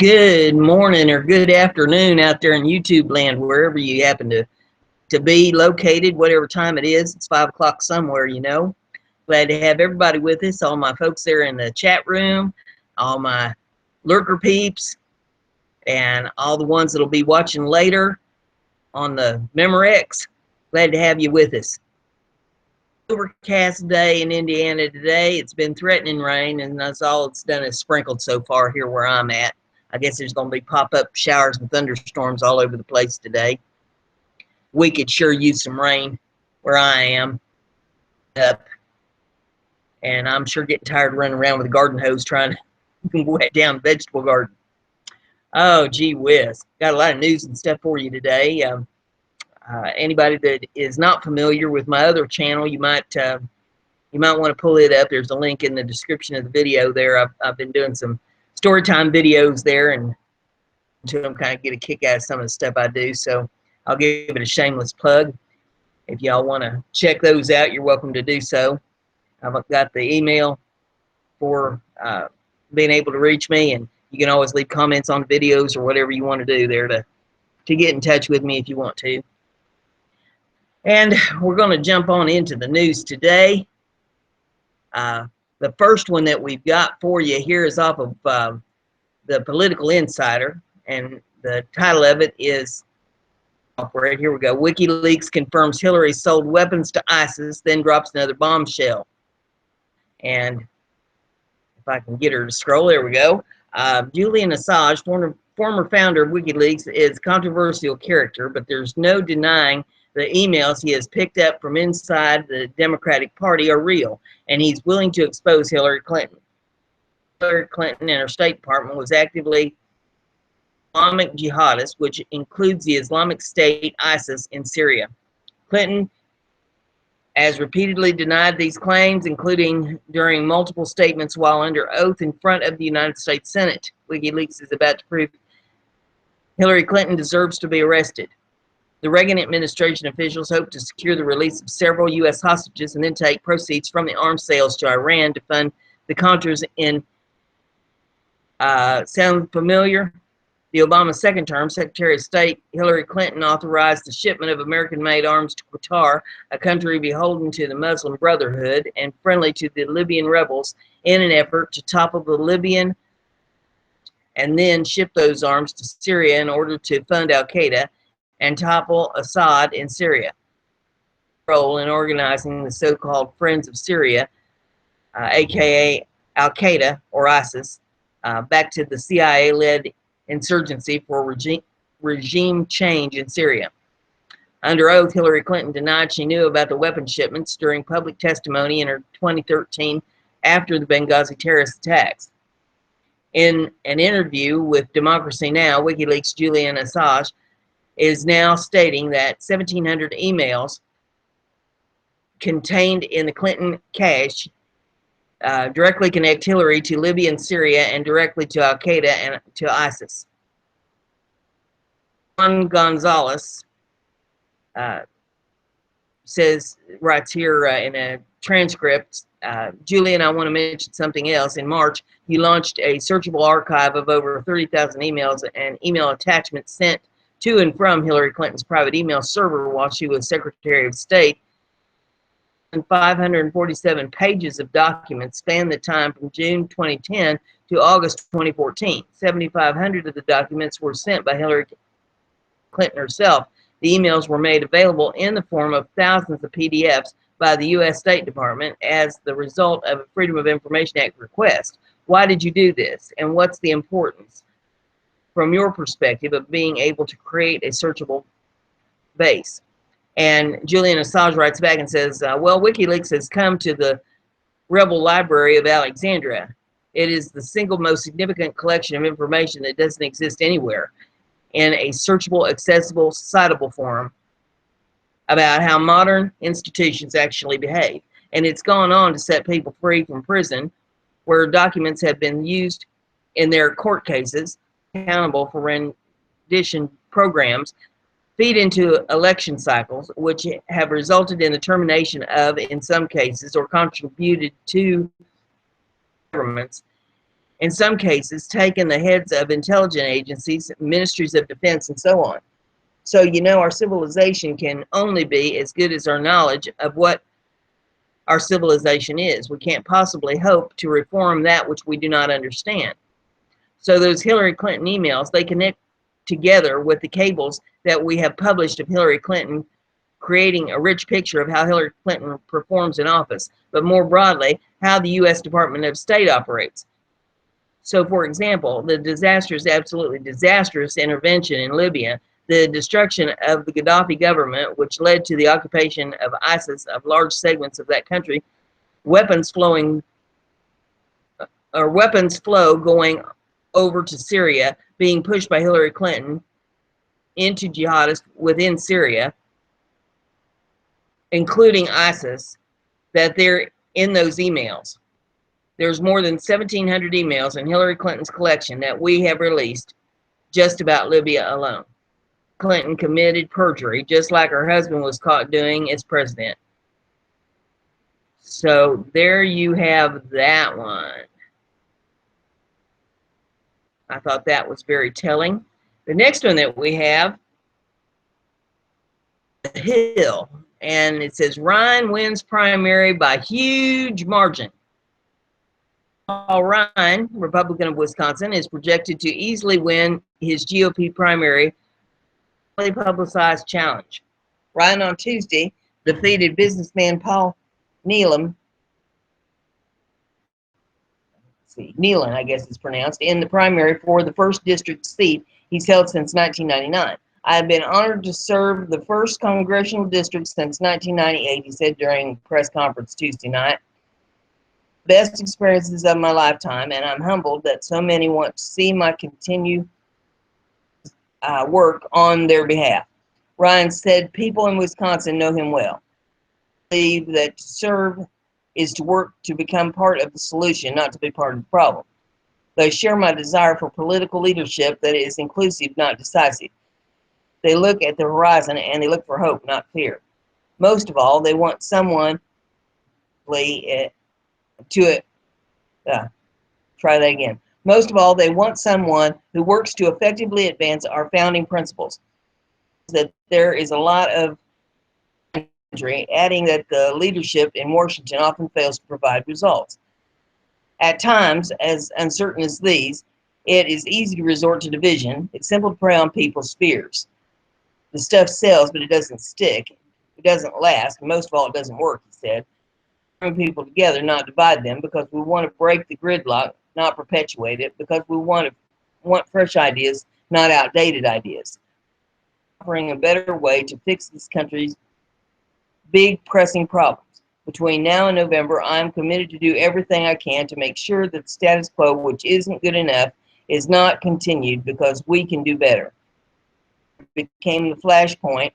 Good morning or good afternoon out there in YouTube land, wherever you happen to be located, whatever time it is. It's 5 o'clock somewhere, you know. Glad to have everybody with us, all my folks there in the chat room, all my lurker peeps, and all the ones that'll be watching later on the Memorex. Glad to have you with us. Overcast day in Indiana today. It's been threatening rain, and that's all it's done is sprinkled so far here where I'm at. I guess there's going to be pop-up showers and thunderstorms all over the place today. We could sure use some rain where I am. And I'm sure getting tired of running around with a garden hose trying to wet down the vegetable garden. Oh, gee whiz. Got a lot of news and stuff for you today. Anybody that is not familiar with my other channel, you might want to pull it up. There's a link in the description of the video there. I've been doing some story time videos there, and to them kind of get a kick out of some of the stuff I do. So I'll give it a shameless plug. If y'all want to check those out, you're welcome to do so. I've got the email for being able to reach me, and you can always leave comments on videos or whatever you want to do there to get in touch with me if you want to. And we're going to jump on into the news today. The first one that we've got for you here is off of the Political Insider, and the title of it is, right here we go, WikiLeaks confirms Hillary sold weapons to ISIS, then drops another bombshell. And if I can get her to scroll, there we go. Julian Assange, former founder of WikiLeaks, is a controversial character, but there's no denying the emails he has picked up from inside the Democratic Party are real, and he's willing to expose Hillary Clinton. Hillary Clinton and her State Department was actively Islamic jihadists, which includes the Islamic State, ISIS, in Syria. Clinton has repeatedly denied these claims, including during multiple statements while under oath in front of the United States Senate. WikiLeaks is about to prove Hillary Clinton deserves to be arrested. The Reagan administration officials hope to secure the release of several U.S. hostages and then take proceeds from the arms sales to Iran to fund the Contras in, sound familiar? The Obama second term, Secretary of State Hillary Clinton authorized the shipment of American-made arms to Qatar, a country beholden to the Muslim Brotherhood and friendly to the Libyan rebels, in an effort to topple the Libyan and then ship those arms to Syria in order to fund al-Qaeda and topple Assad in Syria. Role in organizing the so-called Friends of Syria, aka al-Qaeda or ISIS, back to the CIA-led insurgency for regime change in Syria. Under oath, Hillary Clinton denied she knew about the weapon shipments during public testimony in her 2013 after the Benghazi terrorist attacks. In an interview with Democracy Now!, WikiLeaks' Julian Assange is now stating that 1,700 emails contained in the Clinton cache directly connect Hillary to Libya and Syria and directly to al-Qaeda and to ISIS. Juan Gonzalez writes here in a transcript, Julian, I want to mention something else. In March, you launched a searchable archive of over 30,000 emails and email attachments sent to and from Hillary Clinton's private email server while she was Secretary of State. And 547 pages of documents span the time from June 2010 to August 2014. 7,500 of the documents were sent by Hillary Clinton herself. The emails were made available in the form of thousands of PDFs by the U.S. State Department as the result of a Freedom of Information Act request. Why did you do this? And what's the importance, from your perspective, of being able to create a searchable base? And Julian Assange writes back and says, well, WikiLeaks has come to the rebel library of Alexandria. It is the single most significant collection of information that doesn't exist anywhere in a searchable, accessible, citable form about how modern institutions actually behave. And it's gone on to set people free from prison, where documents have been used in their court cases, accountable for rendition programs, feed into election cycles, which have resulted in the termination of, in some cases, or contributed to governments, in some cases, taken the heads of intelligence agencies, ministries of defense, and so on. So, you know, our civilization can only be as good as our knowledge of what our civilization is. We can't possibly hope to reform that which we do not understand. So those Hillary Clinton emails, they connect together with the cables that we have published of Hillary Clinton, creating a rich picture of how Hillary Clinton performs in office, but more broadly, how the U.S. Department of State operates. So, for example, the disastrous, absolutely disastrous intervention in Libya, the destruction of the Gaddafi government, which led to the occupation of ISIS of large segments of that country, weapons flow going over to Syria, being pushed by Hillary Clinton into jihadists within Syria, including ISIS, that they're in those emails. There's more than 1,700 emails in Hillary Clinton's collection that we have released just about Libya alone. Clinton committed perjury, just like her husband was caught doing as president. So there you have that one. I thought that was very telling. The next one that we have, The Hill, and it says Ryan wins primary by huge margin. Paul Ryan, Republican of Wisconsin, is projected to easily win his GOP primary publicized challenge. Ryan on Tuesday defeated businessman Paul Nealon, I guess it's pronounced, in the primary for the 1st District seat he's held since 1999. I have been honored to serve the 1st Congressional District since 1998, he said during a press conference Tuesday night. Best experiences of my lifetime, and I'm humbled that so many want to see my continued work on their behalf. Ryan said people in Wisconsin know him well. I believe that to serve is to work to become part of the solution, not to be part of the problem. They share my desire for political leadership that is inclusive, not decisive. They look at the horizon and they look for hope, not fear. Most of all, they want someone Most of all, they want someone who works to effectively advance our founding principles. That there is a lot of injury, adding that the leadership in Washington often fails to provide results. At times, as uncertain as these, it is easy to resort to division. It's simple to prey on people's fears. The stuff sells, but it doesn't stick. It doesn't last. And most of all, it doesn't work, he said. Bring people together, not divide them, because we want to break the gridlock, not perpetuate it, because we want fresh ideas, not outdated ideas. Offering a better way to fix this country's big pressing problems. Between now and November, I am committed to do everything I can to make sure that the status quo, which isn't good enough, is not continued, because we can do better. It became the flashpoint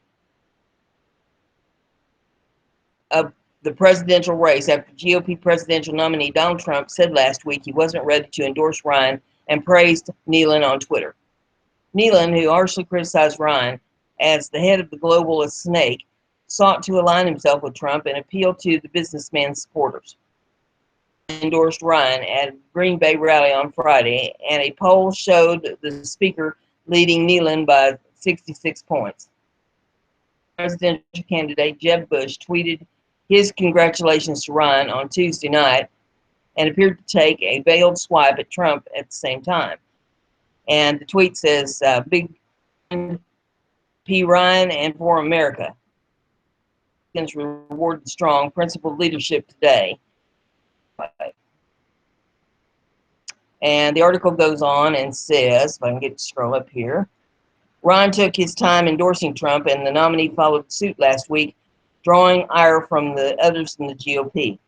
of the presidential race after GOP presidential nominee Donald Trump said last week he wasn't ready to endorse Ryan and praised Nealon on Twitter. Nealon, who harshly criticized Ryan as the head of the globalist snake, sought to align himself with Trump and appeal to the businessman's supporters. He endorsed Ryan at a Green Bay rally on Friday, and a poll showed the speaker leading Nealon by 66 points. Presidential candidate Jeb Bush tweeted his congratulations to Ryan on Tuesday night and appeared to take a veiled swipe at Trump at the same time. And the tweet says, Big P. Ryan and for America. Rewarded strong, principled leadership today. And the article goes on and says, if I can get to scroll up here, Ryan took his time endorsing Trump, and the nominee followed suit last week, drawing ire from the others in the GOP.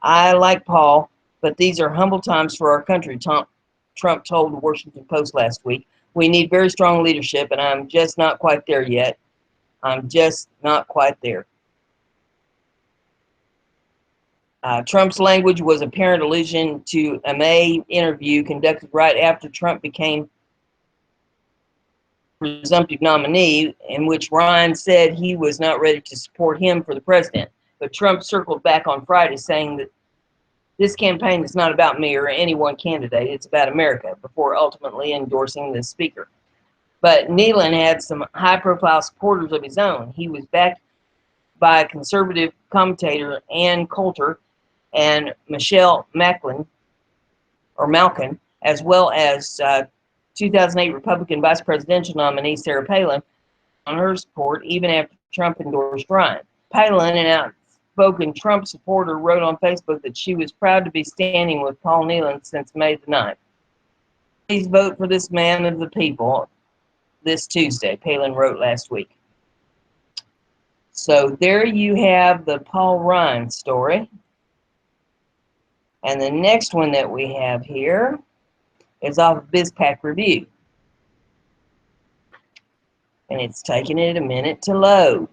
I like Paul, but these are humble times for our country, Trump told the Washington Post last week. We need very strong leadership, and I'm just not quite there yet. I'm just not quite there. Trump's language was apparent allusion to a May interview conducted right after Trump became presumptive nominee, in which Ryan said he was not ready to support him for the president. But Trump circled back on Friday, saying that This campaign is not about me or any one candidate. It's about America, before ultimately endorsing the speaker. But Nealon had some high-profile supporters of his own. He was backed by conservative commentator Ann Coulter and Michelle Malkin, as well as 2008 Republican vice presidential nominee Sarah Palin, on her support even after Trump endorsed Ryan. Palin, an outspoken Trump supporter, wrote on Facebook that she was proud to be standing with Paul Nealon since May the 9th. Please vote for this man of the people this Tuesday, Palin wrote last week. So there you have the Paul Ryan story. And the next one that we have here is off of BizPac Review. And it's taking it a minute to load.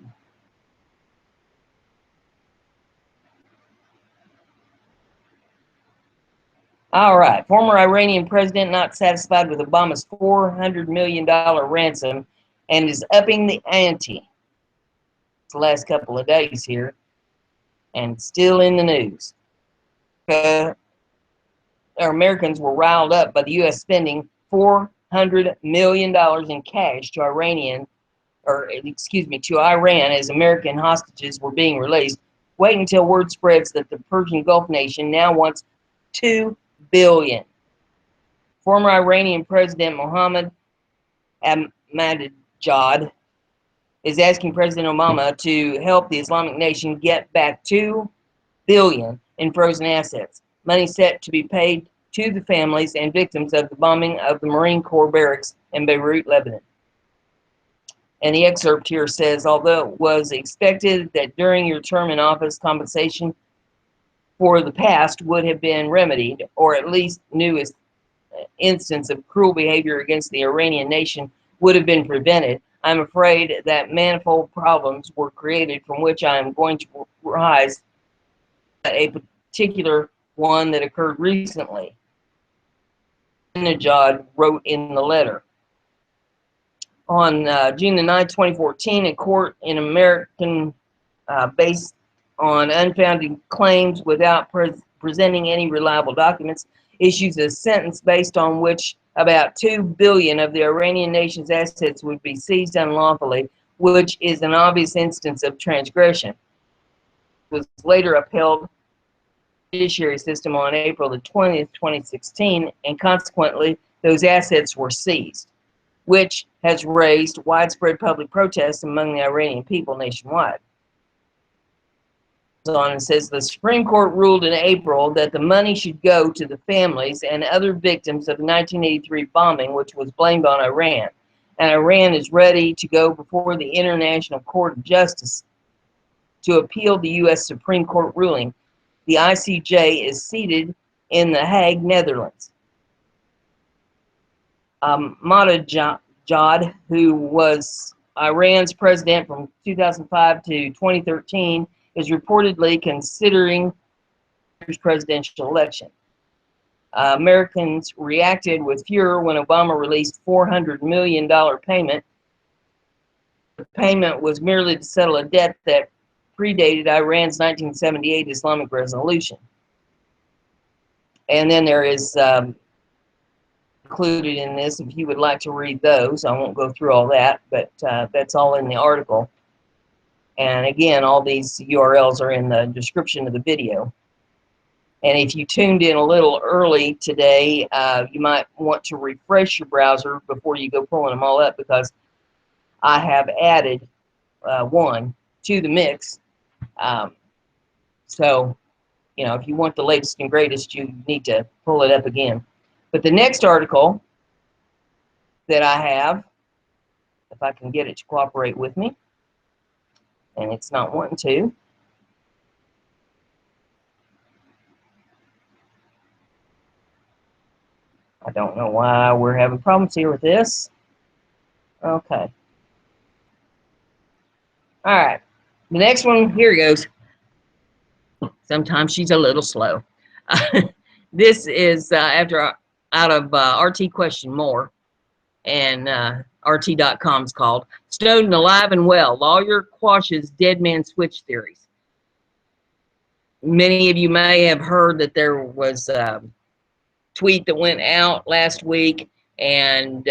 All right. Former Iranian president not satisfied with Obama's $400 million ransom and is upping the ante. It's the last couple of days here and still in the news. Americans were riled up by the U.S. spending $400 million in cash to Iran as American hostages were being released. Wait until word spreads that the Persian Gulf nation now wants $2 billion. Former Iranian President Mohammed Ahmadinejad is asking President Obama to help the Islamic nation get back $2 billion in frozen assets, money set to be paid to the families and victims of the bombing of the Marine Corps barracks in Beirut, Lebanon. And the excerpt here says, although it was expected that during your term in office, compensation for the past would have been remedied, or at least new instance of cruel behavior against the Iranian nation would have been prevented, I'm afraid that manifold problems were created from which I am going to rise a particular one that occurred recently. Ahmadinejad wrote in the letter. On June the 9th, 2014, a court in American based on unfounded claims without presenting any reliable documents, issues a sentence based on which about $2 billion of the Iranian nation's assets would be seized unlawfully, which is an obvious instance of transgression. It was later upheld judiciary system on April the 20th, 2016, and consequently, those assets were seized, which has raised widespread public protests among the Iranian people nationwide. On and says the Supreme Court ruled in April that the money should go to the families and other victims of the 1983 bombing, which was blamed on Iran. And Iran is ready to go before the International Court of Justice to appeal the U.S. Supreme Court ruling. The ICJ is seated in The Hague, Netherlands. Ahmadinejad, who was Iran's president from 2005 to 2013, is reportedly considering the presidential election. Americans reacted with furor when Obama released $400 million payment. The payment was merely to settle a debt that predated Iran's 1978 Islamic resolution. And then there is included in this, if you would like to read those, I won't go through all that, but that's all in the article. And again, all these URLs are in the description of the video. And if you tuned in a little early today, you might want to refresh your browser before you go pulling them all up, because I have added one to the mix. So, you know, if you want the latest and greatest, you need to pull it up again. But the next article that I have, if I can get it to cooperate with me, and it's not wanting to. I don't know why we're having problems here with this. Okay. All right. The next one, here goes. Sometimes she's a little slow. This is out of RT Question More, and RT.com's called Snowden Alive and Well. Lawyer quashes dead man switch theories. Many of you may have heard that there was a tweet that went out last week, and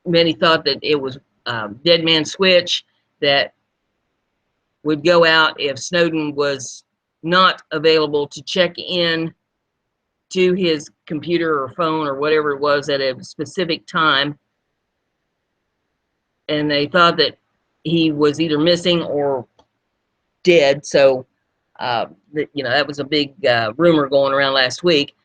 many thought that it was Dead Man Switch that would go out if Snowden was not available to check in to his computer or phone or whatever it was at a specific time. And they thought that he was either missing or dead. So, that was a big rumor going around last week.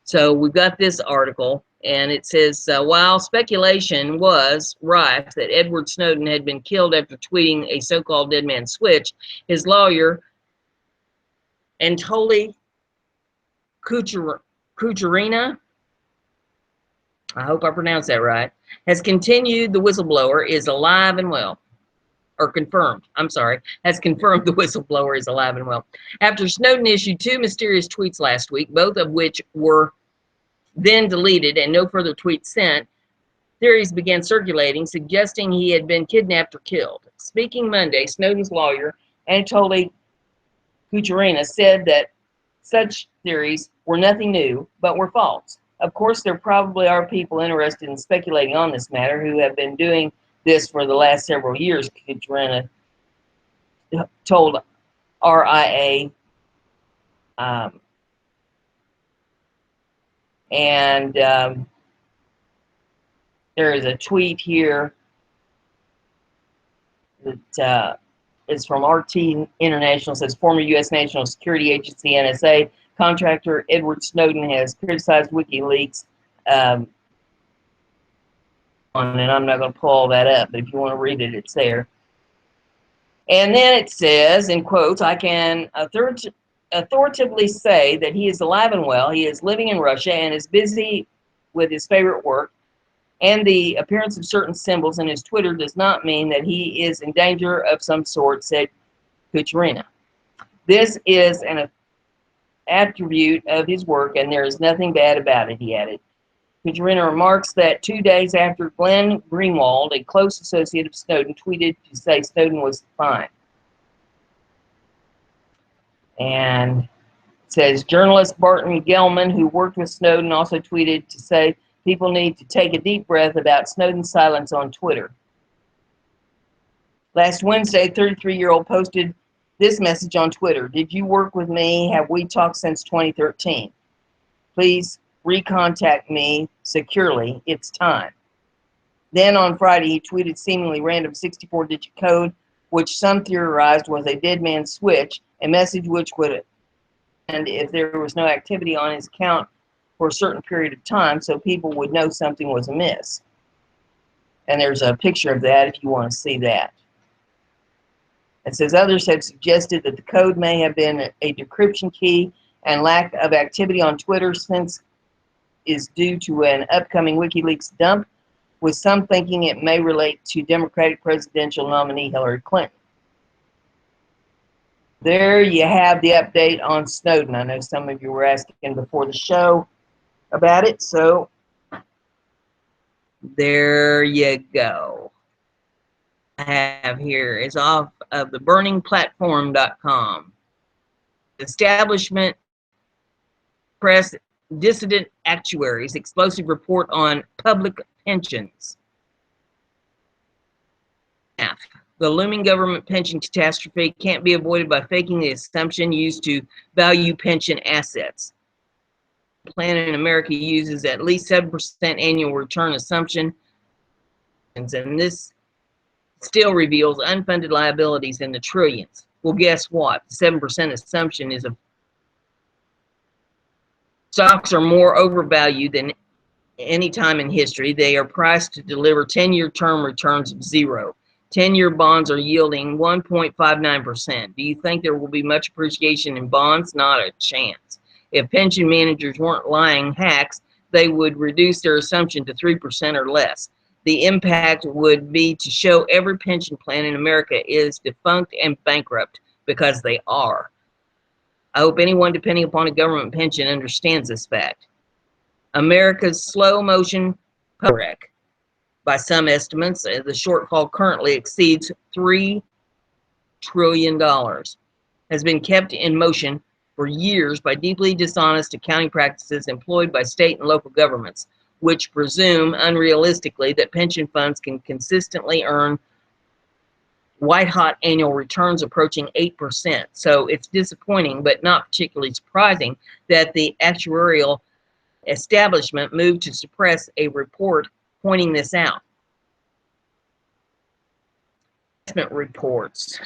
So we've got this article, and it says, while speculation was rife that Edward Snowden had been killed after tweeting a so-called dead man switch, his lawyer, Anatoly Kucherina, I hope I pronounced that right, has continued the whistleblower is alive and well. Or confirmed, I'm sorry, has confirmed the whistleblower is alive and well. After Snowden issued 2 mysterious tweets last week, both of which were then deleted and no further tweets sent, theories began circulating suggesting he had been kidnapped or killed. Speaking Monday, Snowden's lawyer, Anatoly Kucherina, said that such theories were nothing new, but were false. Of course, there probably are people interested in speculating on this matter who have been doing this for the last several years, Kucherina told RIA. There is a tweet here that is from RT International. It says, former U.S. National Security Agency, NSA, contractor Edward Snowden has criticized WikiLeaks. And I'm not going to pull all that up, but if you want to read it, it's there. And then it says, in quotes, I can authoritatively say that he is alive and well. He is living in Russia and is busy with his favorite work. And the appearance of certain symbols in his Twitter does not mean that he is in danger of some sort, said Kucherina. This is an attribute of his work, and there is nothing bad about it, he added. Kucherina remarks that 2 days after Glenn Greenwald, a close associate of Snowden, tweeted to say Snowden was fine. And it says journalist Barton Gellman, who worked with Snowden, also tweeted to say people need to take a deep breath about Snowden's silence on Twitter. Last Wednesday, 33-year-old posted this message on Twitter. Did you work with me? Have we talked since 2013? Please recontact me securely. It's time. Then on Friday, he tweeted seemingly random 64-digit code, which some theorized was a dead man switch, a message which would end if there was no activity on his account for a certain period of time, so people would know something was amiss. And there's a picture of that if you want to see that. It says others have suggested that the code may have been a decryption key, and lack of activity on Twitter since is due to an upcoming WikiLeaks dump, with some thinking it may relate to Democratic presidential nominee Hillary Clinton. There you have the update on Snowden. I know some of you were asking before the show about it, so there you go. I have here is off of the burningplatform.com. Establishment Press dissident actuaries explosive report on public pensions. The looming government pension catastrophe can't be avoided by faking the assumption used to value pension assets. The plan in America uses at least 7% annual return assumption, and this still reveals unfunded liabilities in the trillions. Well, guess what? The 7% assumption is stocks are more overvalued than any time in history. They are priced to deliver 10-year term returns of 0. 10-year bonds are yielding 1.59%. Do you think there will be much appreciation in bonds? Not a chance. If pension managers weren't lying hacks, they would reduce their assumption to 3% or less. The impact would be to show every pension plan in America is defunct and bankrupt, because they are. I hope anyone depending upon a government pension understands this fact. America's slow motion wreck. By some estimates, the shortfall currently exceeds $3 trillion. has been kept in motion for years by deeply dishonest accounting practices employed by state and local governments, which presume unrealistically that pension funds can consistently earn white-hot annual returns approaching 8%. So it's disappointing, but not particularly surprising, that the actuarial establishment moved to suppress a report pointing this out. Investment reports.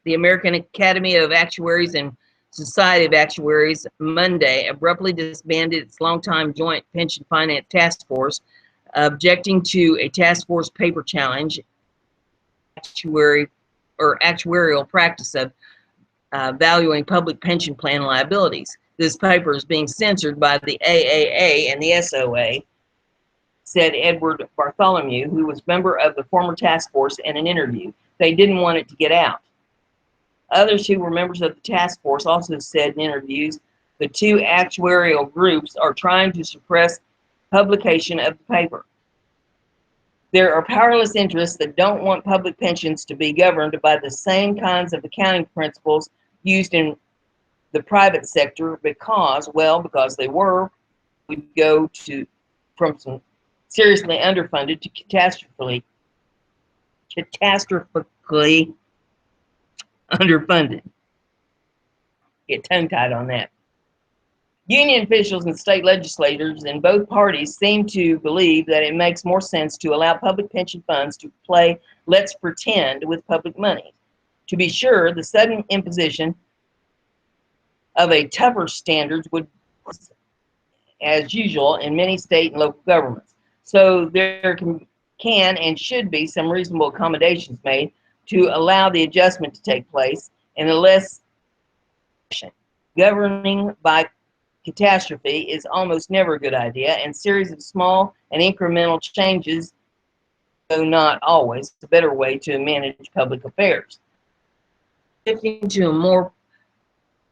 The American Academy of Actuaries and Society of Actuaries Monday abruptly disbanded its longtime joint pension finance task force, objecting to a task force paper challenge actuarial practice of valuing public pension plan liabilities. This paper is being censored by the AAA and the SOA, said Edward Bartholomew, who was member of the former task force, in an interview. They didn't want it to get out. Others who were members of the task force also said in interviews the two actuarial groups are trying to suppress publication of the paper. There are powerless interests that don't want public pensions to be governed by the same kinds of accounting principles used in the private sector because they would go from some seriously underfunded to catastrophically underfunded. Get tongue-tied on that. Union officials and state legislators in both parties seem to believe that it makes more sense to allow public pension funds to play let's pretend with public money. To be sure, the sudden imposition of a tougher standards would, as usual, in many state and local governments. So there can and should be some reasonable accommodations made to allow the adjustment to take place in a less governing by catastrophe is almost never a good idea, and series of small and incremental changes, though not always, a better way to manage public affairs. Shifting to a more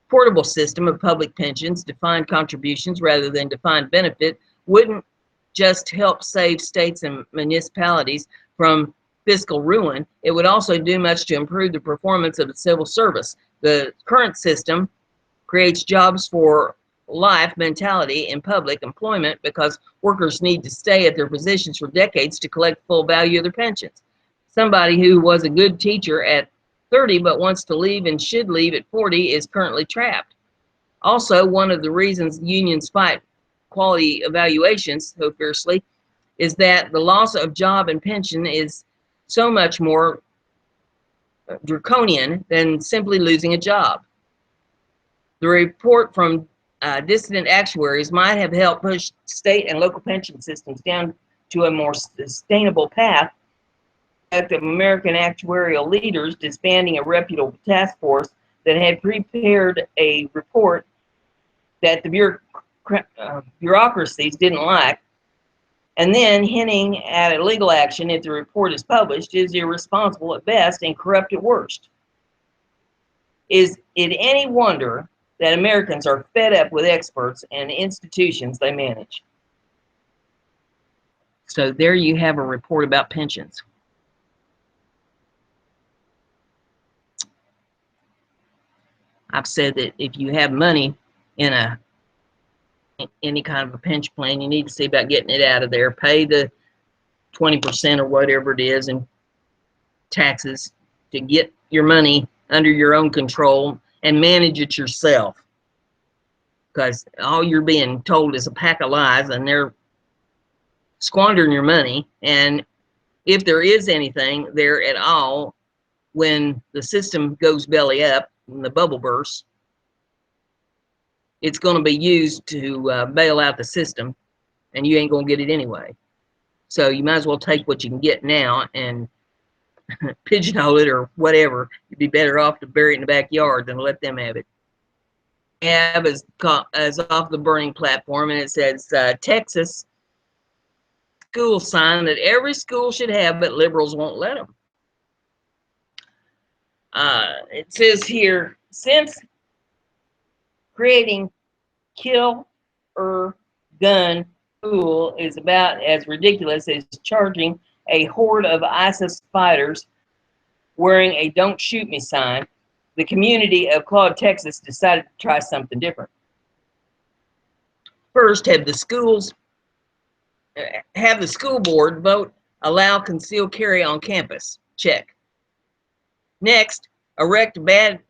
portable system of public pensions, defined contributions rather than defined benefit, wouldn't just help save states and municipalities from fiscal ruin, it would also do much to improve the performance of the civil service. The current system creates jobs for life mentality in public employment because workers need to stay at their positions for decades to collect full value of their pensions. Somebody who was a good teacher at 30 but wants to leave and should leave at 40 is currently trapped. Also, one of the reasons unions fight quality evaluations so fiercely is that the loss of job and pension is so much more draconian than simply losing a job. The report from dissident actuaries might have helped push state and local pension systems down to a more sustainable path. Of American actuarial leaders disbanding a reputable task force that had prepared a report that the bureaucracies didn't like, and then hinting at a legal action if the report is published, is irresponsible at best and corrupt at worst. Is it any wonder that Americans are fed up with experts and institutions they manage? So there you have a report about pensions. I've said that if you have money in any kind of a pension plan, you need to see about getting it out of there. Pay the 20% or whatever it is in taxes to get your money under your own control and manage it yourself. Because all you're being told is a pack of lies, and they're squandering your money. And if there is anything there at all, when the system goes belly up and the bubble bursts, it's going to be used to bail out the system, and you ain't going to get it anyway. So you might as well take what you can get now and pigeonhole it or whatever. You'd be better off to bury it in the backyard than let them have it. Have is off the burning platform, and it says Texas school sign that every school should have, but liberals won't let them. It says here, since creating kill or gun school is about as ridiculous as charging a horde of ISIS fighters wearing a "Don't Shoot Me" sign, the community of Claude, Texas decided to try something different. First, have the school board vote allow concealed carry on campus. Check. Next, erect a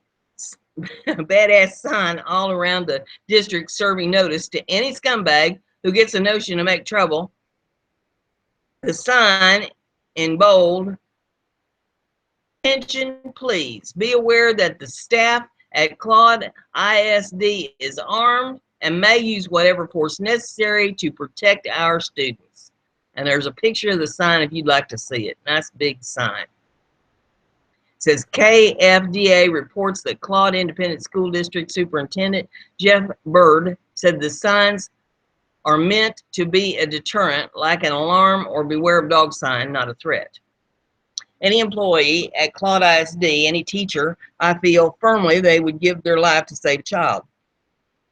badass sign all around the district serving notice to any scumbag who gets a notion to make trouble. The sign in bold, attention please. Be aware that the staff at Claude ISD is armed and may use whatever force necessary to protect our students. And there's a picture of the sign if you'd like to see it. Nice big sign. It says KFDA reports that Claude Independent School District Superintendent Jeff Bird said the signs are meant to be a deterrent, like an alarm or beware of dog sign, not a threat. Any employee at Claude ISD, any teacher, I feel firmly they would give their life to save a child.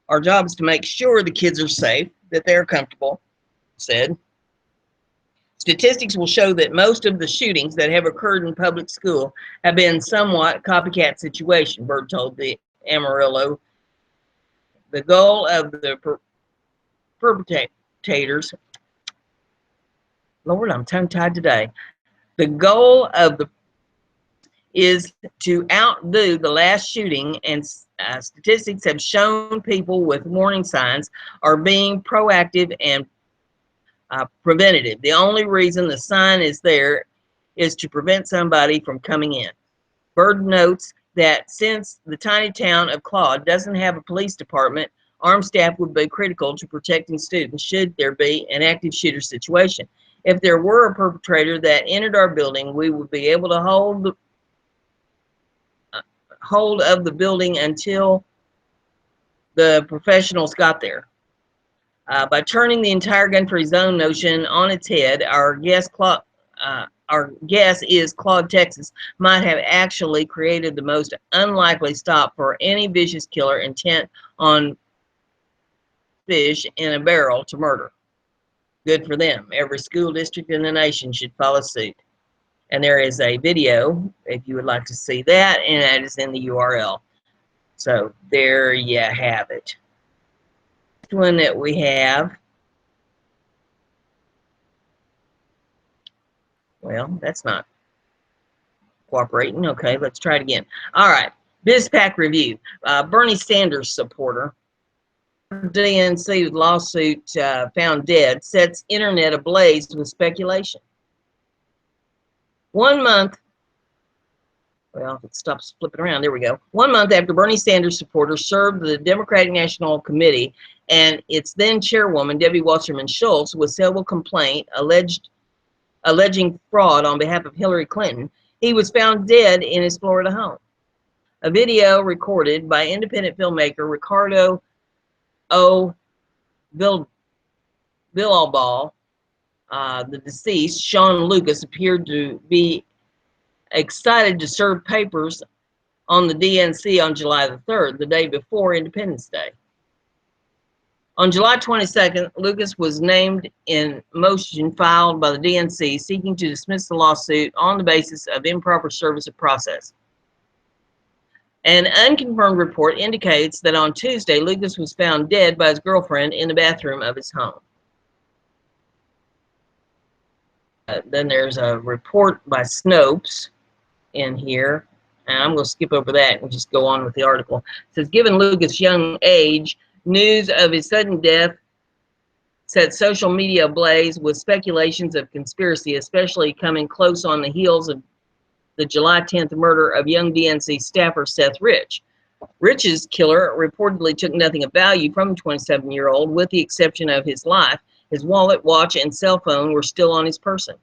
Our job is to make sure the kids are safe, that they're comfortable, said. Statistics will show that most of the shootings that have occurred in public school have been somewhat copycat situation, Bird told the Amarillo. The goal of the perpetrators, Lord, I'm tongue-tied today. The goal of the is to outdo the last shooting, and statistics have shown people with warning signs are being proactive and preventative. The only reason the sign is there is to prevent somebody from coming in. Bird notes that since the tiny town of Claude doesn't have a police department, armed staff would be critical to protecting students should there be an active shooter situation. If there were a perpetrator that entered our building, we would be able to hold of the building until the professionals got there. By turning the entire gun-free zone notion on its head, our guess is Claude, Texas might have actually created the most unlikely stop for any vicious killer intent on fish in a barrel to murder. Good for them. Every school district in the nation should follow suit. And there is a video, if you would like to see that, and that is in the URL. So there you have it. Next one that we have, well, that's not cooperating. Okay, let's try it again. All right, BizPac review. Bernie Sanders supporter, DNC lawsuit found dead, sets internet ablaze with speculation. 1 month, well, if it stops flipping around, there we go. 1 month after Bernie Sanders supporters served the Democratic National Committee and its then chairwoman, Debbie Wasserman Schultz, with several complaints alleging fraud on behalf of Hillary Clinton, he was found dead in his Florida home. A video recorded by independent filmmaker Ricardo O. Villalobos, the deceased, Sean Lucas, appeared to be excited to serve papers on the DNC on July the 3rd, the day before Independence Day. On July 22nd, Lucas was named in motion filed by the DNC seeking to dismiss the lawsuit on the basis of improper service of process. An unconfirmed report indicates that on Tuesday, Lucas was found dead by his girlfriend in the bathroom of his home. Then there's a report by Snopes in here, and I'm going to skip over that and just go on with the article. It says, given Lucas' young age, news of his sudden death set social media ablaze with speculations of conspiracy, especially coming close on the heels of the July 10th murder of young DNC staffer Seth Rich. Rich's killer reportedly took nothing of value from the 27-year-old, with the exception of his life. His wallet, watch, and cell phone were still on his person.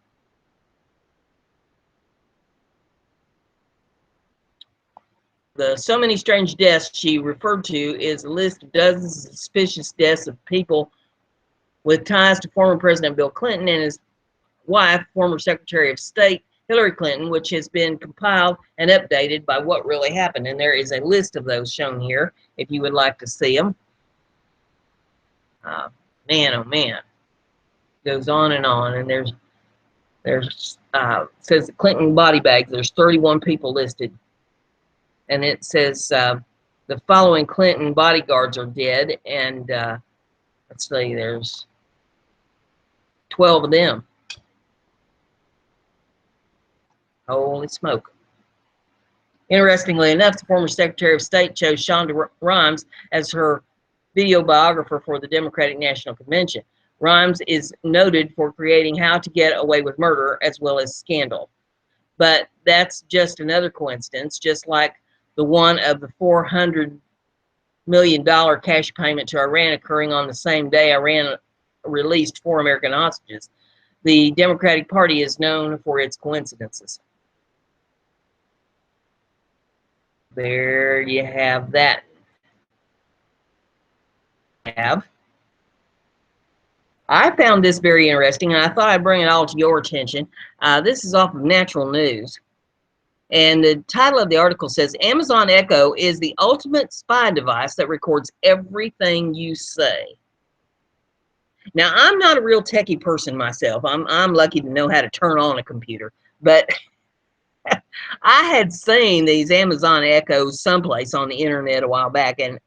The so many strange deaths she referred to is a list of dozens of suspicious deaths of people with ties to former President Bill Clinton and his wife, former Secretary of State Hillary Clinton, which has been compiled and updated by What Really Happened. And there is a list of those shown here if you would like to see them. Man, oh man. Goes on, and there's says the Clinton body bags. There's 31 people listed. and it says the following Clinton bodyguards are dead, and let's see, there's 12 of them. Holy smoke. Interestingly enough, the former Secretary of State chose Shonda Rhimes as her video biographer for the Democratic National Convention. Rhimes is noted for creating How to Get Away with Murder as well as Scandal. But that's just another coincidence, just like the one of the $400 million cash payment to Iran occurring on the same day Iran released 4 American hostages. The Democratic Party is known for its coincidences. There you have that. I found this very interesting, and I thought I'd bring it all to your attention. This is off of Natural News. And the title of the article says, Amazon Echo is the ultimate spy device that records everything you say. Now, I'm not a real techie person myself. I'm lucky to know how to turn on a computer. But I had seen these Amazon Echoes someplace on the internet a while back, and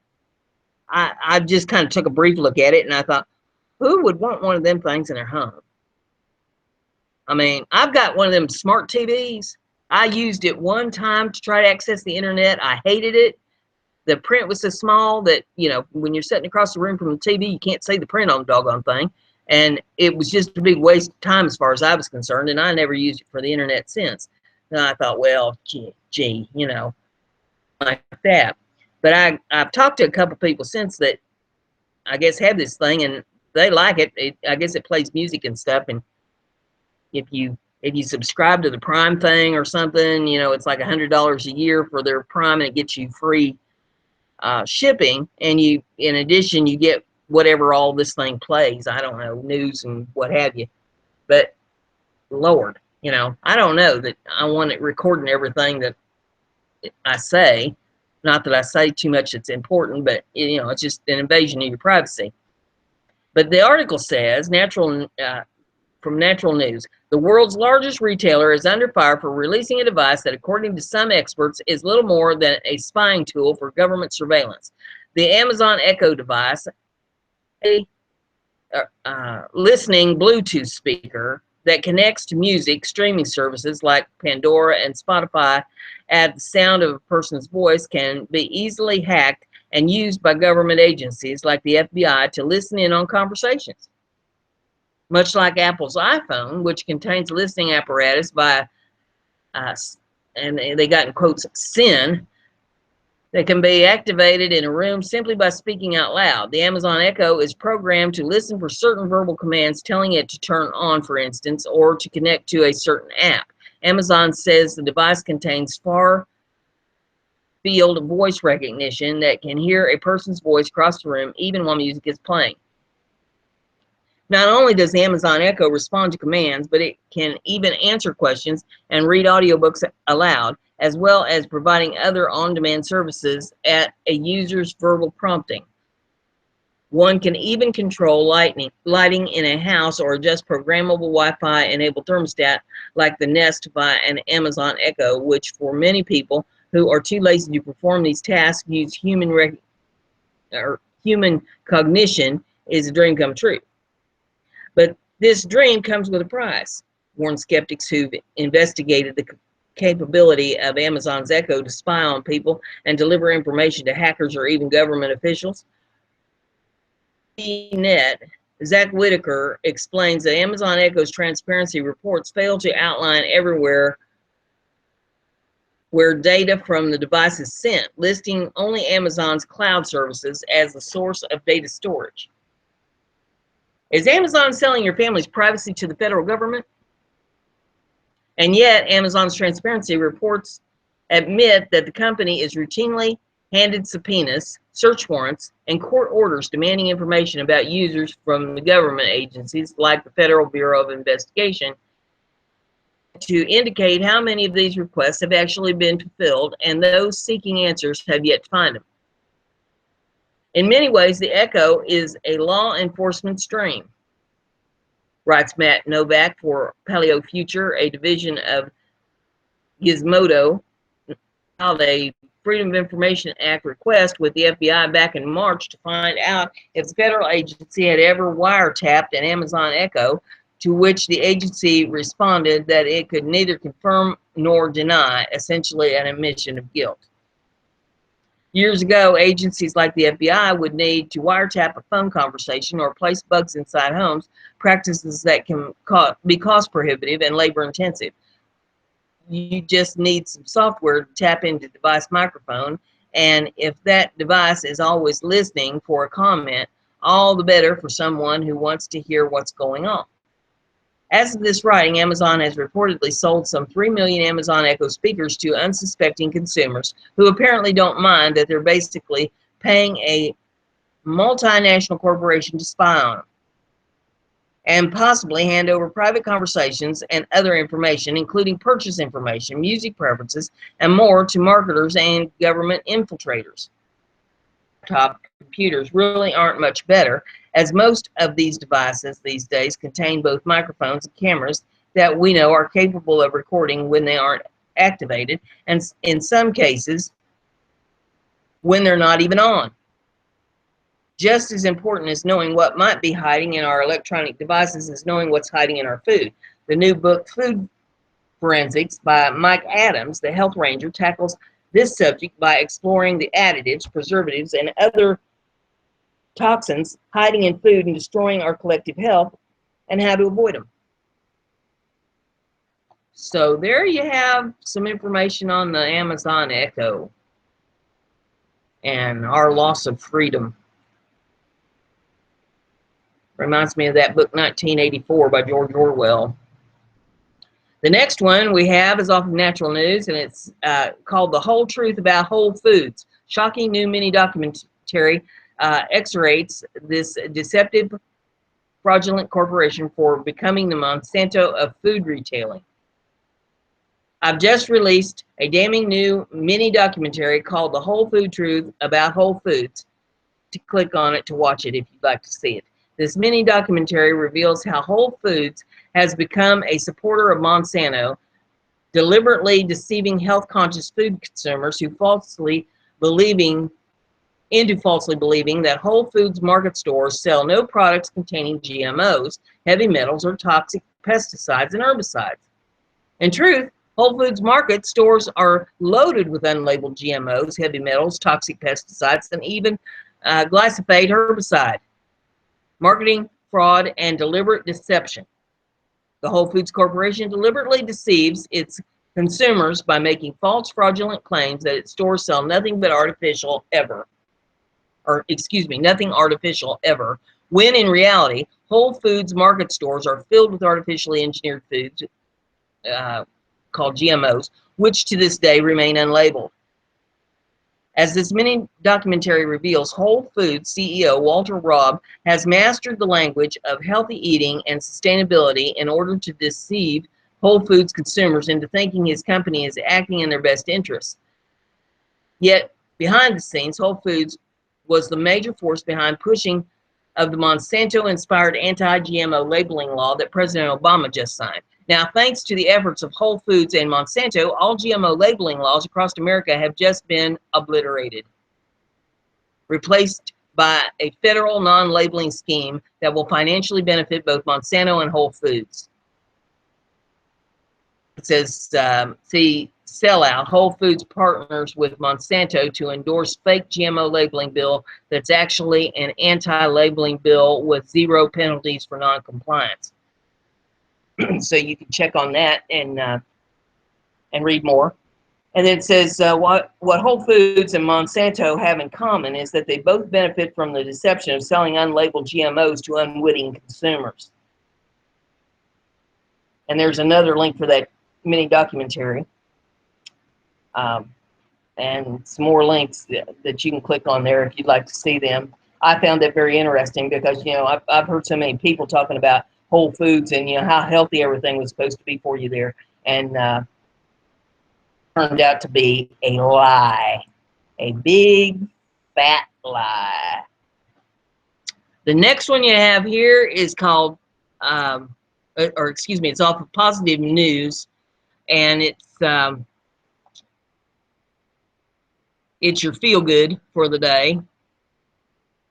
I just kind of took a brief look at it, and I thought, who would want one of them things in their home? I mean, I've got one of them smart TVs. I used it one time to try to access the internet. I hated it. The print was so small that, you know, when you're sitting across the room from the TV, you can't see the print on the doggone thing. And it was just a big waste of time as far as I was concerned, and I never used it for the internet since. And I thought, well, gee, you know, like that. But I've talked to a couple people since that I guess have this thing, and they like it. I guess it plays music and stuff, and if you subscribe to the Prime thing or something, you know, it's like $100 a year for their Prime, and it gets you free shipping, and you, in addition, you get whatever all this thing plays. I don't know, news and what have you. But Lord, you know, I don't know that I want it recording everything that I say. Not that I say too much that's important, but, you know, it's just an invasion of your privacy. But the article says, from Natural News, the world's largest retailer is under fire for releasing a device that, according to some experts, is little more than a spying tool for government surveillance. The Amazon Echo device, a listening Bluetooth speaker that connects to music streaming services like Pandora and Spotify at the sound of a person's voice, can be easily hacked and used by government agencies like the FBI to listen in on conversations. Much like Apple's iPhone, which contains a listening apparatus by, and they got in quotes, SIN, that can be activated in a room simply by speaking out loud. The Amazon Echo is programmed to listen for certain verbal commands, telling it to turn on, for instance, or to connect to a certain app. Amazon says the device contains far field voice recognition that can hear a person's voice across the room even while music is playing. Not only does the Amazon Echo respond to commands, but it can even answer questions and read audiobooks aloud, as well as providing other on-demand services at a user's verbal prompting. One can even control lighting in a house or adjust programmable Wi-Fi enabled thermostat like the Nest by an Amazon Echo, which for many people who are too lazy to perform these tasks use human cognition is a dream come true. But this dream comes with a price, warn skeptics who've investigated the capability of Amazon's Echo to spy on people and deliver information to hackers or even government officials. Net, Zach Whitaker explains that Amazon Echo's transparency reports fail to outline everywhere where data from the device is sent, listing only Amazon's cloud services as the source of data storage. Is Amazon selling your family's privacy to the federal government? And yet, Amazon's transparency reports admit that the company is routinely handed subpoenas, search warrants, and court orders demanding information about users from the government agencies like the Federal Bureau of Investigation to indicate how many of these requests have actually been fulfilled, and those seeking answers have yet to find them. In many ways, the Echo is a law enforcement stream, writes Matt Novak for Paleo Future, a division of Gizmodo, filed a Freedom of Information Act request with the FBI back in March to find out if the federal agency had ever wiretapped an Amazon Echo, to which the agency responded that it could neither confirm nor deny, essentially an admission of guilt. Years ago, agencies like the FBI would need to wiretap a phone conversation or place bugs inside homes, practices that can be cost prohibitive and labor intensive. You just need some software to tap into the device microphone, and if that device is always listening for a comment, all the better for someone who wants to hear what's going on. As of this writing, Amazon has reportedly sold some 3 million Amazon Echo speakers to unsuspecting consumers who apparently don't mind that they're basically paying a multinational corporation to spy on them and possibly hand over private conversations and other information, including purchase information, music preferences, and more to marketers and government infiltrators. Laptop computers really aren't much better, as most of these devices these days contain both microphones and cameras that we know are capable of recording when they aren't activated, and in some cases, when they're not even on. Just as important as knowing what might be hiding in our electronic devices is knowing what's hiding in our food. The new book, Food Forensics, by Mike Adams, the health ranger, tackles this subject by exploring the additives, preservatives, and other toxins hiding in food and destroying our collective health, and how to avoid them. So there you have some information on the Amazon Echo and our loss of freedom. Reminds me of that book 1984 by George Orwell. The next one we have is off of Natural News, and it's called The Whole Truth About Whole Foods. Shocking new mini documentary X-rates this deceptive, fraudulent corporation for becoming the Monsanto of food retailing. I've just released a damning new mini documentary called The Whole Food Truth About Whole Foods. To click on it to watch it if you'd like to see it. This mini documentary reveals how Whole Foods has become a supporter of Monsanto, deliberately deceiving health-conscious food consumers who falsely believing that Whole Foods market stores sell no products containing GMOs, heavy metals, or toxic pesticides and herbicides. In truth, Whole Foods market stores are loaded with unlabeled GMOs, heavy metals, toxic pesticides, and even glyphosate herbicide. Marketing, fraud, and deliberate deception. The Whole Foods Corporation deliberately deceives its consumers by making false, fraudulent claims that its stores sell nothing but artificial ever. Nothing artificial ever, when in reality, Whole Foods market stores are filled with artificially engineered foods called GMOs, which to this day remain unlabeled. As this mini documentary reveals, Whole Foods CEO Walter Robb has mastered the language of healthy eating and sustainability in order to deceive Whole Foods consumers into thinking his company is acting in their best interests. Yet, behind the scenes, Whole Foods was the major force behind pushing of the Monsanto-inspired anti-GMO labeling law that President Obama just signed. Now, thanks to the efforts of Whole Foods and Monsanto, all GMO labeling laws across America have just been obliterated, replaced by a federal non-labeling scheme that will financially benefit both Monsanto and Whole Foods. It says, see, sellout, Whole Foods partners with Monsanto to endorse fake GMO labeling bill that's actually an anti-labeling bill with zero penalties for non-compliance. So you can check on that and read more. And then it says what Whole Foods and Monsanto have in common is that they both benefit from the deception of selling unlabeled GMOs to unwitting consumers. And there's another link for that mini documentary. And some more links that you can click on there if you'd like to see them. I found that very interesting because, you know, I've heard so many people talking about Whole Foods and, you know, how healthy everything was supposed to be for you there. And turned out to be a lie. A big, fat lie. The next one you have here is called, it's off of Positive News. And it's it's your feel good for the day.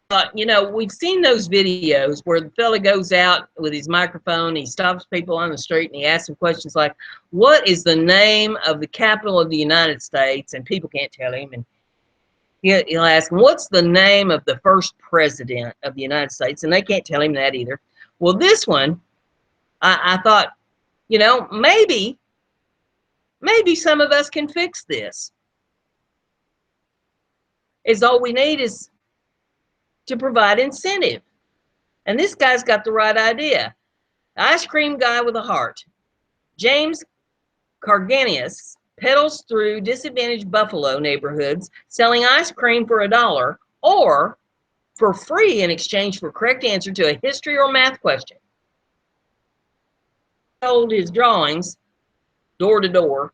But, you know, we've seen those videos where the fella goes out with his microphone, he stops people on the street, and he asks them questions like, what is the name of the capital of the United States? And people can't tell him. And he'll ask them, what's the name of the first president of the United States? And they can't tell him that either. Well, this one, I thought, you know, maybe some of us can fix this. All we need is to provide incentive. And this guy's got the right idea. The ice cream guy with a heart, James Carganius, pedals through disadvantaged Buffalo neighborhoods selling ice cream for $1 or for free in exchange for correct answer to a history or math question. He sold his drawings door to door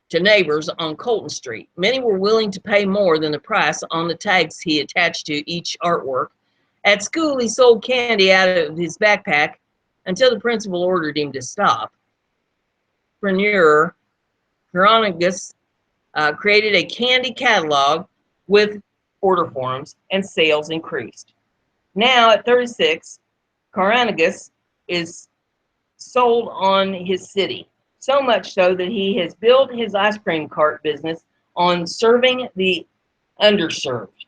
to neighbors on Colton Street. Many were willing to pay more than the price on the tags he attached to each artwork. At school, he sold candy out of his backpack until the principal ordered him to stop. Entrepreneur Hieronymus created a candy catalog with order forms, and sales increased. Now, at 36, Hieronymus is sold on his city, so much so that he has built his ice cream cart business on serving the underserved.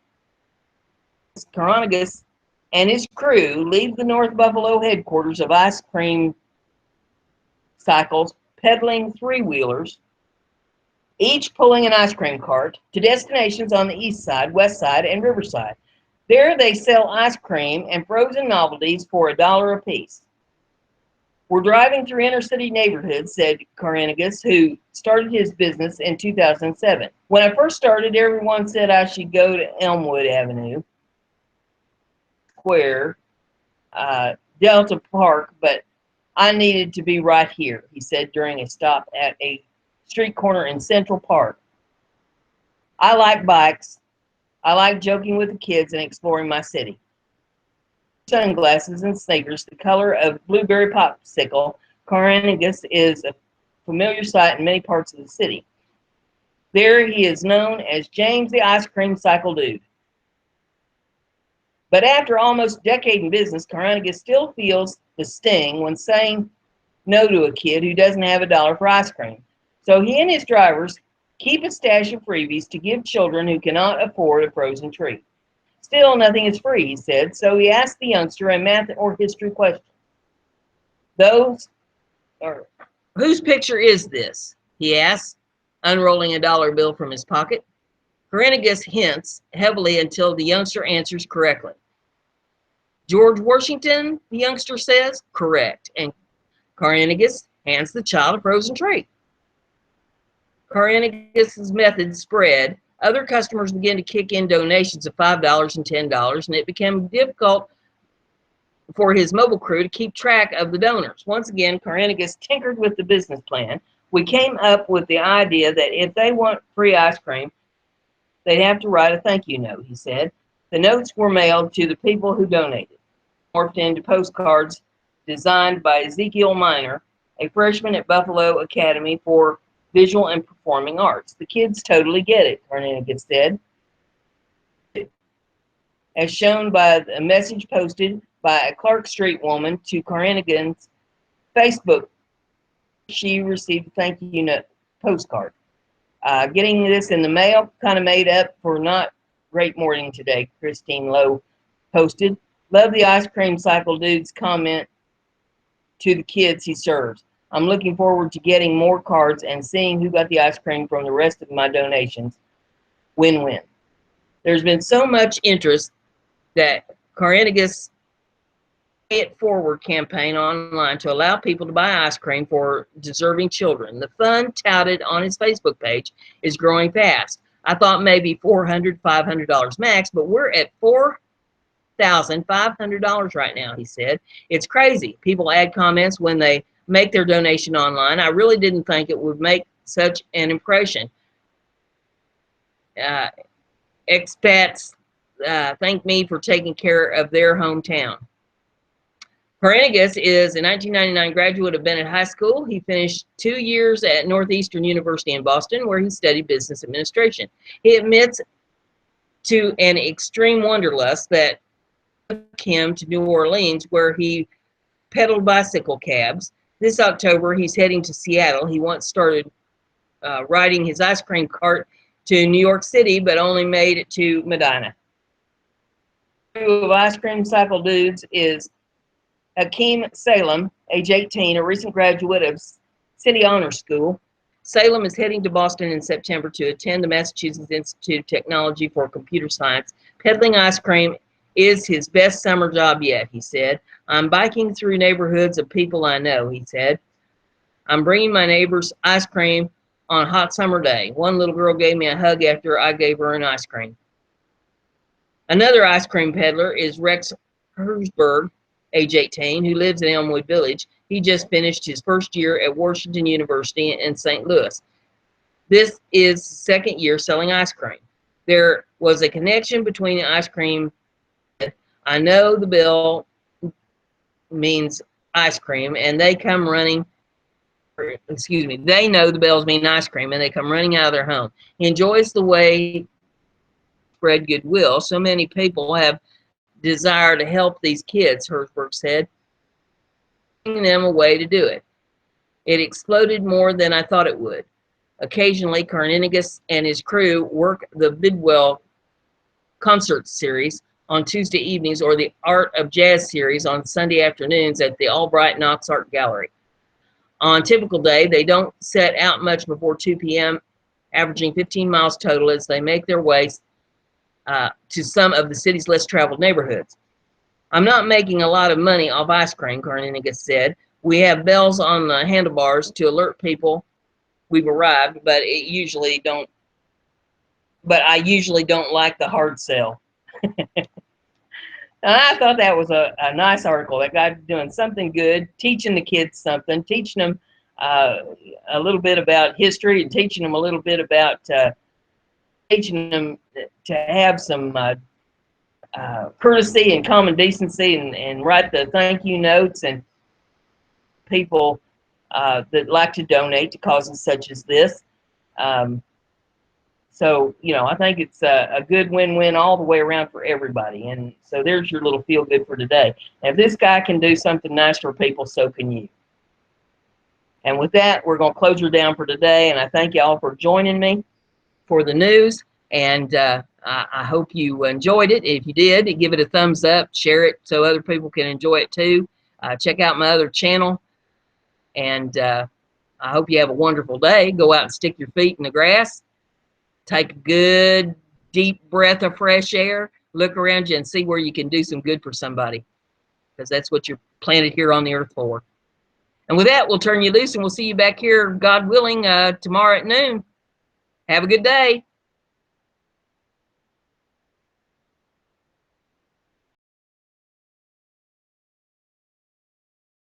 Hieronymus and his crew leave the North Buffalo headquarters of ice cream cycles, peddling three-wheelers, each pulling an ice cream cart, to destinations on the east side, west side, and riverside. There they sell ice cream and frozen novelties for $1 a piece. We're driving through inner city neighborhoods, said Hieronymus, who started his business in 2007. When I first started, everyone said I should go to Elmwood Avenue, Square, Delta Park, but I needed to be right here, he said during a stop at a street corner in Central Park. I like bikes. I like joking with the kids and exploring my city. Sunglasses and sneakers, the color of blueberry popsicle, Hieronymus is a familiar sight in many parts of the city. There he is known as James the Ice Cream Cycle Dude. But after almost a decade in business, Hieronymus still feels the sting when saying no to a kid who doesn't have $1 for ice cream. So he and his drivers keep a stash of freebies to give children who cannot afford a frozen treat. Still, nothing is free, he said, so he asked the youngster a math or history question. Whose picture is this? He asked, unrolling a dollar bill from his pocket. Hieronymus hints heavily until the youngster answers correctly. George Washington, the youngster says, correct, and Hieronymus hands the child a frozen treat. Hieronymus' method spread. Other customers began to kick in donations of $5 and $10, and it became difficult for his mobile crew to keep track of the donors. Once again, Hieronymus tinkered with the business plan. We came up with the idea that if they want free ice cream, they'd have to write a thank you note, he said. The notes were mailed to the people who donated, morphed into postcards designed by Ezekiel Minor, a freshman at Buffalo Academy for Visual and Performing Arts. The kids totally get it, Hieronymus said, as shown by a message posted by a Clark Street woman to Hieronymus' Facebook. She received a thank you note postcard. Getting this in the mail kind of made up for not great morning today, Christine Lowe posted. Love the ice cream cycle dude's comment to the kids he serves. I'm looking forward to getting more cards and seeing who got the ice cream from the rest of my donations. Win-win. There's been so much interest that Hieronymus Pay It Forward campaign online to allow people to buy ice cream for deserving children. The fund touted on his Facebook page is growing fast. I thought maybe $400, $500 max, but we're at $4,500 right now, he said. It's crazy. People add comments when they make their donation online. I really didn't think it would make such an impression. Expats thank me for taking care of their hometown. Hernandez is a 1999 graduate of Bennett High School. He finished 2 years at Northeastern University in Boston, where he studied business administration. He admits to an extreme wanderlust that took him to New Orleans, where he pedaled bicycle cabs. This October, he's heading to Seattle. He once started riding his ice cream cart to New York City, but only made it to Medina. The crew of Ice Cream Cycle Dudes is Hakeem Salem, age 18, a recent graduate of City Honor School. Salem is heading to Boston in September to attend the Massachusetts Institute of Technology for Computer Science. Peddling ice cream is his best summer job yet, he said. I'm biking through neighborhoods of people I know, he said. I'm bringing my neighbors ice cream on a hot summer day. One little girl gave me a hug after I gave her an ice cream. Another ice cream peddler is Rex Herzberg, age 18, who lives in Elmwood Village. He just finished his first year at Washington University in St. Louis. This is second year selling ice cream. There was a connection between the ice cream. I know the bell means ice cream, and they come running. They know the bells mean ice cream, and they come running out of their home. He enjoys the way spread goodwill. So many people have desire to help these kids, Herzberg said, giving them a way to do it. It exploded more than I thought it would. Occasionally, Karninigas and his crew work the Bidwell concert series on Tuesday evenings or the Art of Jazz series on Sunday afternoons at the Albright Knox Art Gallery. On a typical day, they don't set out much before 2 p.m., averaging 15 miles total as they make their way to some of the city's less traveled neighborhoods. I'm not making a lot of money off ice cream, Karninigas said. We have bells on the handlebars to alert people we've arrived, but I usually don't like the hard sell. And I thought that was a nice article. That guy doing something good, teaching the kids something, teaching them a little bit about history and teaching them a little bit about teaching them to have some courtesy and common decency and write the thank you notes and people that like to donate to causes such as this. So, I think it's a good win-win all the way around for everybody. And so there's your little feel-good for today. And if this guy can do something nice for people, so can you. And with that, we're going to close her down for today. And I thank you all for joining me for the news. And I hope you enjoyed it. If you did, give it a thumbs up, share it so other people can enjoy it too. Check out my other channel. And I hope you have a wonderful day. Go out and stick your feet in the grass. Take a good, deep breath of fresh air. Look around you and see where you can do some good for somebody. Because that's what you're planted here on the earth for. And with that, we'll turn you loose and we'll see you back here, God willing, tomorrow at noon. Have a good day.